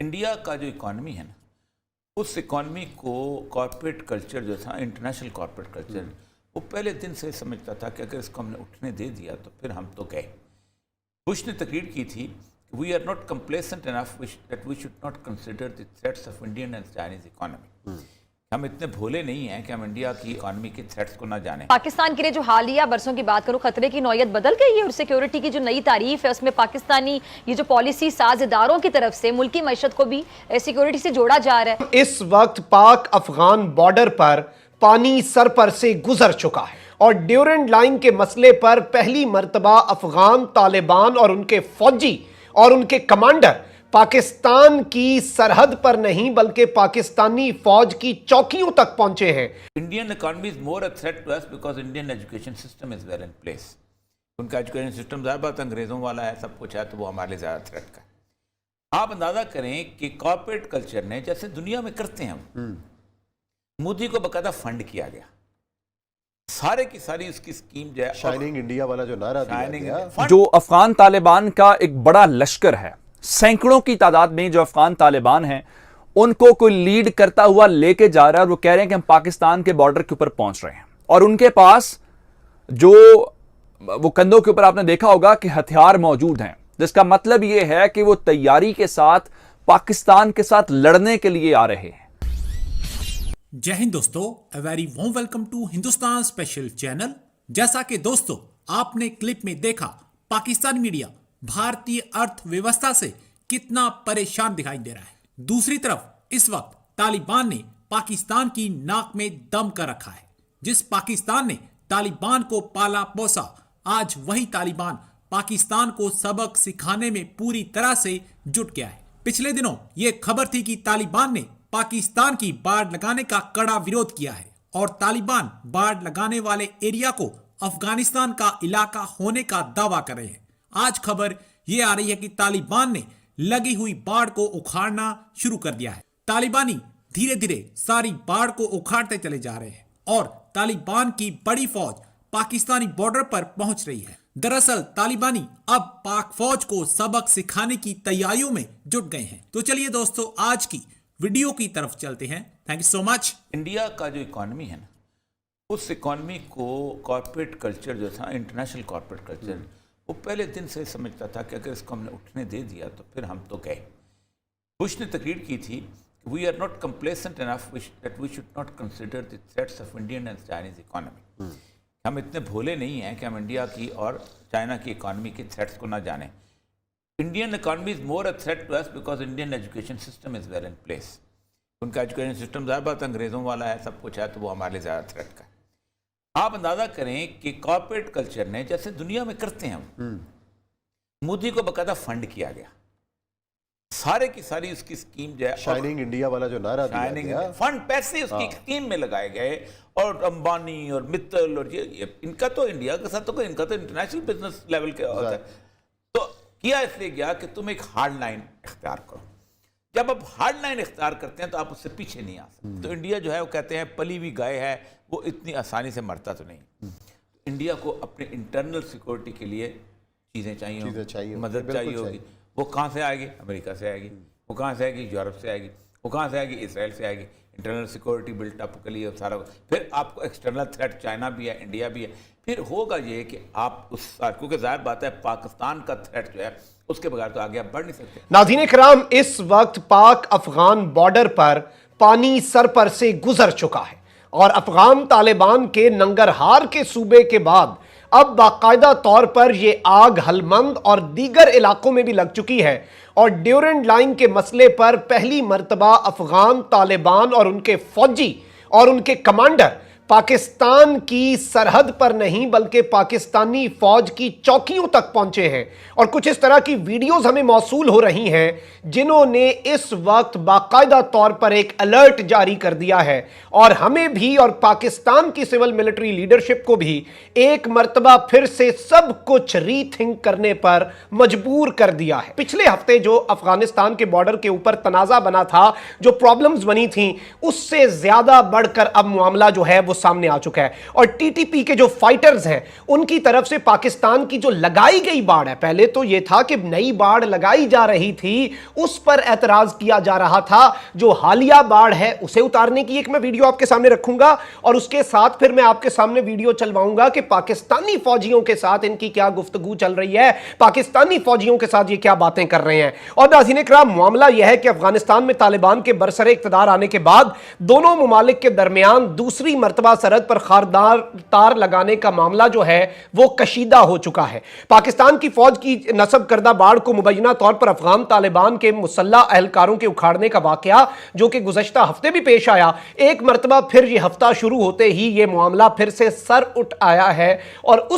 India का जो economy है ना, उस इकॉनमी को कॉर्पोरेट कल्चर जो था, इंटरनेशनल कॉर्पोरेट कल्चर, वो पहले दिन से समझता था कि अगर इसको हमने उठने दे दिया तो फिर हम तो गए। बुश ने तकरीर की थी, we are not complacent enough that we should not consider the threats of Indian and Chinese economy. हम इतने भोले नहीं हैं कि हम इंडिया की इकॉनमी के थ्रेट्स को ना जाने। पाकिस्तान के लिए जो हालिया बरसों की बात करूं, खतरे की नौयत बदल गई है और सिक्योरिटी की जो नई तारीफ है उसमें पाकिस्तानी ये जो पॉलिसी साज इदारों की तरफ से मुल्की मईशत को भी सिक्योरिटी से जोड़ा जा रहा है। इस वक्त पाक अफगान बॉर्डर पर पानी सर पर से गुजर चुका है और ड्यूरेंट लाइन के मसले पर पहली मर्तबा अफगान तालिबान और उनके फौजी और उनके कमांडर पाकिस्तान की सरहद पर नहीं बल्कि पाकिस्तानी फौज की चौकियों तक पहुंचे हैं। Indian economy is more a threat to us because Indian education system is well in place. उनका एजुकेशन सिस्टम ज़्यादा बात अंग्रेज़ों वाला है, सब कुछ है, तो वो हमारे लिए ज़्यादा थ्रेट का है। आप अंदाज़ा करें कि कॉर्पोरेट कल्चर ने, जैसे दुनिया में करते हैं, मोदी को बकायदा फंड किया गया, सारे की सारी उसकी स्कीम जो है, शाइनिंग इंडिया वाला जो नारा दिया गया, जो अफगान तालिबान का एक बड़ा लश्कर है, सैकड़ों की तादाद में जो अफगान तालिबान हैं, उनको कोई लीड करता हुआ लेके जा रहा है और वो कह रहे हैं कि हम पाकिस्तान के बॉर्डर के ऊपर पहुंच रहे हैं और उनके पास जो वो कंधों के ऊपर आपने देखा होगा कि हथियार मौजूद हैं, जिसका मतलब ये है कि वो तैयारी के साथ पाकिस्तान के साथ लड़ने के लिए आ रहे हैं। जय हिंद दोस्तों, a very warm welcome to Hindustan special channel. जैसा कि दोस्तों आपने क्लिप में देखा, पाकिस्तानी मीडिया भारतीय अर्थव्यवस्था से कितना परेशान दिखाई दे रहा है। दूसरी तरफ इस वक्त तालिबान ने पाकिस्तान की नाक में दम कर रखा है। जिस पाकिस्तान ने तालिबान को पाला पोसा, आज वही तालिबान पाकिस्तान को सबक सिखाने में पूरी तरह से जुट गया है। पिछले दिनों ये खबर थी कि तालिबान ने पाकिस्तान की बाड़ लगाने का कड़ा विरोध किया है और तालिबान बाड़ लगाने वाले एरिया को अफगानिस्तान का इलाका होने का दावा कर रहे हैं। आज खबर यह आ रही है कि तालिबान ने लगी हुई बाड़ को उखाड़ना शुरू कर दिया है। तालिबानी धीरे धीरे सारी बाड़ को उखाड़ते चले जा रहे हैं और तालिबान की बड़ी फौज पाकिस्तानी बॉर्डर पर पहुंच रही है। दरअसल तालिबानी अब पाक फौज को सबक सिखाने की तैयारियों में जुट गए हैं। तो चलिए दोस्तों, आज की वीडियो की तरफ चलते हैं। Thank you so much. India का जो इकॉनमी है ना, उस इकॉनमी को कॉर्पोरेट कल्चर जो था, इंटरनेशनल कॉर्पोरेट कल्चर, वो पहले दिन से समझता था कि अगर इसको हमने उठने दे दिया तो फिर हम तो गए। बुश ने तकरीर की थी, we are not complacent enough that we should not consider the threats of Indian and Chinese economy. हम इतने भोले नहीं हैं कि हम इंडिया की और चाइना की इकॉनमी के थ्रेट्स को ना जाने। Indian economy is more a threat to us because Indian education system is well in place. उनका एजुकेशन सिस्टम ज़्यादा बात अंग्रेज़ों वाला है, सब कुछ है, तो वो हमारे लिए ज़्यादा थ्रेट का है। आप अंदाजा करें कि कॉर्पोरेट कल्चर ने, जैसे दुनिया में करते हैं, मोदी को बकायदा फंड किया गया, सारे की सारी उसकी स्कीम जो है, शाइनिंग इंडिया वाला जो नारा दिया गया, फंड पैसे उसकी स्कीम में लगाए गए और अंबानी और मित्तल और ये इनका तो इंडिया के साथ तो कोई, इनका तो इंटरनेशनल बिजनेस लेवल का होता है। तो किया इसलिए गया कि तुम एक हार्ड लाइन इख्तियार करो। जब आप हार्ड लाइन इख्तियार करते हैं तो आप उससे पीछे नहीं आ सकते। तो इंडिया जो है वो कहते हैं पली हुई गाय है, वो इतनी आसानी से मरता तो नहीं। इंडिया को अपने इंटरनल सिक्योरिटी के लिए चीज़ें चाहिए, मदद चाहिए होगी। वो कहाँ से आएगी? अमेरिका से आएगी। वो कहाँ से आएगी? यूरोप से आएगी। वो कहाँ से आएगी? इसराइल से आएगी। इंटरनल सिक्योरिटी बिल्ट अप के लिए सारा, फिर आपको एक्सटर्नल थ्रेट चाइना भी है, इंडिया भी है। फिर होगा ये कि आप उस, क्योंकि ज़ाहिर बात है पाकिस्तान का थ्रेट जो है उसके बगैर तो आगे आप बढ़ नहीं सकते। नाज़रीन किराम, इस वक्त पाक अफगान बॉर्डर पर पानी सर पर से गुजर चुका है और अफगान तालिबान के नंगरहार के सूबे के बाद अब बाकायदा तौर पर यह आग हलमंद और दीगर इलाकों में भी लग चुकी है और ड्यूरेंट लाइन के मसले पर पहली मर्तबा अफगान तालिबान और उनके फौजी और उनके कमांडर पाकिस्तान की सरहद पर नहीं बल्कि पाकिस्तानी फौज की चौकियों तक पहुंचे हैं और कुछ इस तरह की वीडियोस हमें मौसूल हो रही हैं जिन्होंने इस वक्त बाकायदा तौर पर एक अलर्ट जारी कर दिया है और हमें भी और पाकिस्तान की सिविल मिलिट्री लीडरशिप को भी एक मर्तबा फिर से सब कुछ रीथिंक करने पर मजबूर कर दिया है। पिछले हफ्ते जो अफगानिस्तान के बॉर्डर के ऊपर तनाजा बना था, जो प्रॉब्लम्स बनी थी, उससे ज्यादा बढ़कर अब मामला जो है वो सामने आ चुका है। और टीटीपी के जो फाइटर्स हैं उनकी तरफ से पाकिस्तान की जो लगाई गई बाड़ है, पहले तो यह था कि नई बाड़ लगाई जा रही थी, उस पर एतराज किया जा रहा था। जो हालिया बाड़ है उसे उतारने की एक मैं वीडियो आपके सामने रखूंगा और उसके साथ फिर मैं आपके सामने वीडियो चलवाऊंगा कि पाकिस्तानी फौजियों के साथ इनकी क्या गुफ्तगू चल रही है, पाकिस्तानी फौजियों के साथ ये क्या बातें कर रहे हैं। और नाज़रीन इकराम, मामला यह है कि अफगानिस्तान में तालिबान के बरसरे इख्तिदार आने के बाद दोनों मुमालिक के दरमियान दूसरी मर्तबा सरहद पर खारदार तार लगाने का मामला जो है वो कशीदा हो चुका है। पाकिस्तान की फौज की नस्ब करदा बाढ़ को मुबैना तौर पर अफगान तालिबान के मुसल्लह अहलकारों के उखाड़ने का वाकया जो कि गुज़श्ता हफ्ते भी पेश आया, एक मर्तबा फिर यह हफ्ता शुरू होते ही यह मामला फिर से सर उठ आया है। और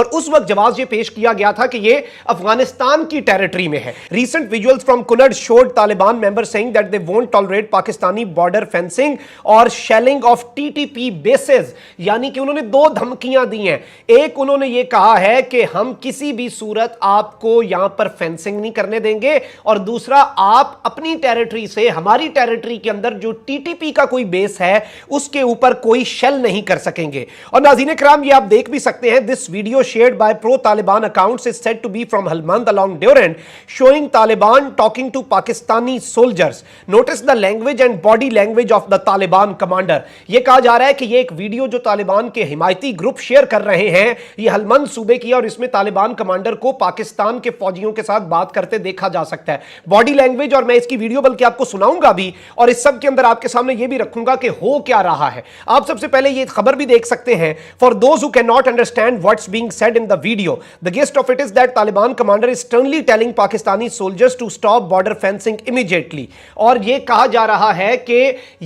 उस वक्त जवाब ये पेश किया गया था कि ये अफगानिस्तान की टेरिटरी में है। Recent visuals from Kunar showed Taliban member saying that they won't tolerate Pakistani border fencing और शेलिंग ऑफ टीटीपी बेसेस, यानी कि उन्होंने दो धमकियां दी हैं। एक, उन्होंने ये कहा है कि हम किसी भी सूरत आपको यहां पर फेंसिंग नहीं करने देंगे, और दूसरा, आप अपनी टेरिटरी से हमारी टेरिटरी के अंदर जो टीटीपी का कोई बेस है उसके ऊपर कोई शेल नहीं कर सकेंगे। और नाज़रीन इकराम, ये आप देख भी सकते हैं, this video shared by pro-Taliban accounts is said to be from Helmand along Durand, showing Taliban talking to Pakistani soldiers. Notice the language and body language of the Taliban commander. ये कहा जा रहा है कि ये एक वीडियो जो तालिबान के हिमायती ग्रुप शेयर कर रहे हैं, ये हलमंद सूबे की, और इसमें तालिबान कमांडर को पाकिस्तान के फौजियों के साथ बात करते देखा जा सकता है। बॉडी लैंग्वेज, और मैं इसकी वीडियो बल्कि आपको सुनाऊंगा भी, और इस सब के अंदर आपके सामने ये भी रखूंगा कि हो क्या रहा है। आप सबसे पहले ये खबर भी देख सकते हैं। For those who can not understand what's being said in the video, the gist of it is that Taliban commander is sternly telling Pakistani soldiers to stop border fencing immediately. और ये कहा जा रहा है कि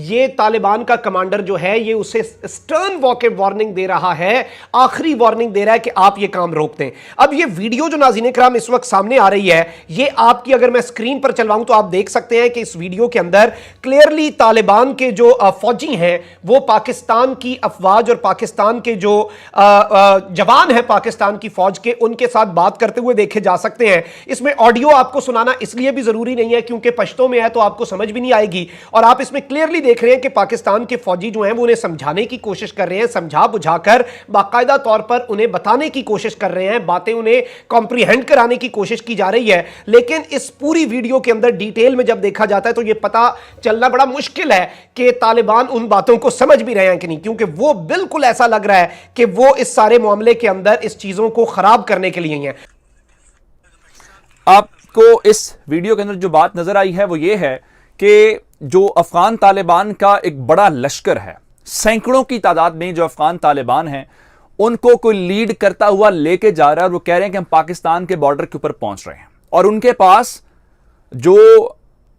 ये तालिबान का कमांडर जो है ये उसे stern वार्निंग दे रहा है, आखिरी वार्निंग दे रहा है कि आप ये काम रोक दें। अब ये वीडियो जो नाज़रीन इकराम इस वक्त सामने आ रही है, ये आपकी अगर मैं स्क्रीन पर चलवाऊं तो आप देख सकते हैं कि इस वीडियो के अंदर क्लियरली तालिबान के जो फौजी हैं वो पाकिस्तान की अफवाज और पाकिस्तान के जो जवान हैं पाकिस्तान की फौज के, उनके साथ बात करते हुए देखे जा सकते हैं। इसमें ऑडियो आपको सुनाना इसलिए भी जरूरी नहीं है क्योंकि पश्तो में है तो आपको समझ भी नहीं आएगी, और आप इसमें क्लियरली देख रहे हैं कि पाकिस्तान के फौजी जो हैं वो उन्हें समझाने की कोशिश कर रहे हैं, समझा बुझाकर बाकायदा तौर पर उन्हें बताने की कोशिश कर रहे हैं, बातें उन्हें कॉम्प्रीहेंड कराने की कोशिश की जा रही है। लेकिन इस पूरी वीडियो के अंदर डिटेल में जब देखा जाता है तो यह पता चलना बड़ा मुश्किल है कि तालिबान उन बातों को समझ भी रहे हैं कि नहीं, क्योंकि वो बिल्कुल ऐसा लग रहा है कि वो इस सारे मामले के अंदर इस चीजों को खराब करने के लिए हैं। आपको इस वीडियो के अंदर जो बात नजर आई है वो ये है कि जो अफगान तालिबान का एक बड़ा लश्कर है, सैकड़ों की तादाद में जो अफगान तालिबान हैं, उनको कोई लीड करता हुआ लेके जा रहा है, और वो कह रहे हैं कि हम पाकिस्तान के बॉर्डर के ऊपर पहुंच रहे हैं, और उनके पास जो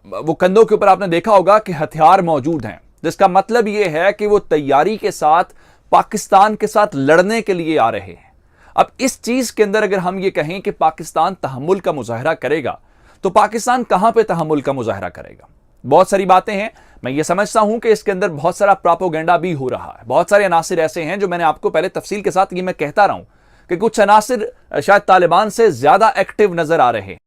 वो कंधों के ऊपर आपने देखा होगा कि हथियार मौजूद हैं, जिसका मतलब यह है कि वो तैयारी के साथ पाकिस्तान के साथ लड़ने के लिए आ रहे हैं। अब इस चीज के अंदर अगर हम ये कहें कि पाकिस्तान तहम्मुल का मुजाहरा करेगा, तो पाकिस्तान कहां पे तहम्मुल का मुजाहरा करेगा? बहुत सारी बातें हैं। मैं ये समझता हूं कि इसके अंदर बहुत सारा प्रोपेगेंडा भी हो रहा है, बहुत सारे अनासिर ऐसे हैं जो मैंने आपको पहले तफसील के साथ ये मैं कहता रहा हूं कि कुछ अनासिर शायद तालिबान से ज्यादा एक्टिव नजर आ रहे हैं।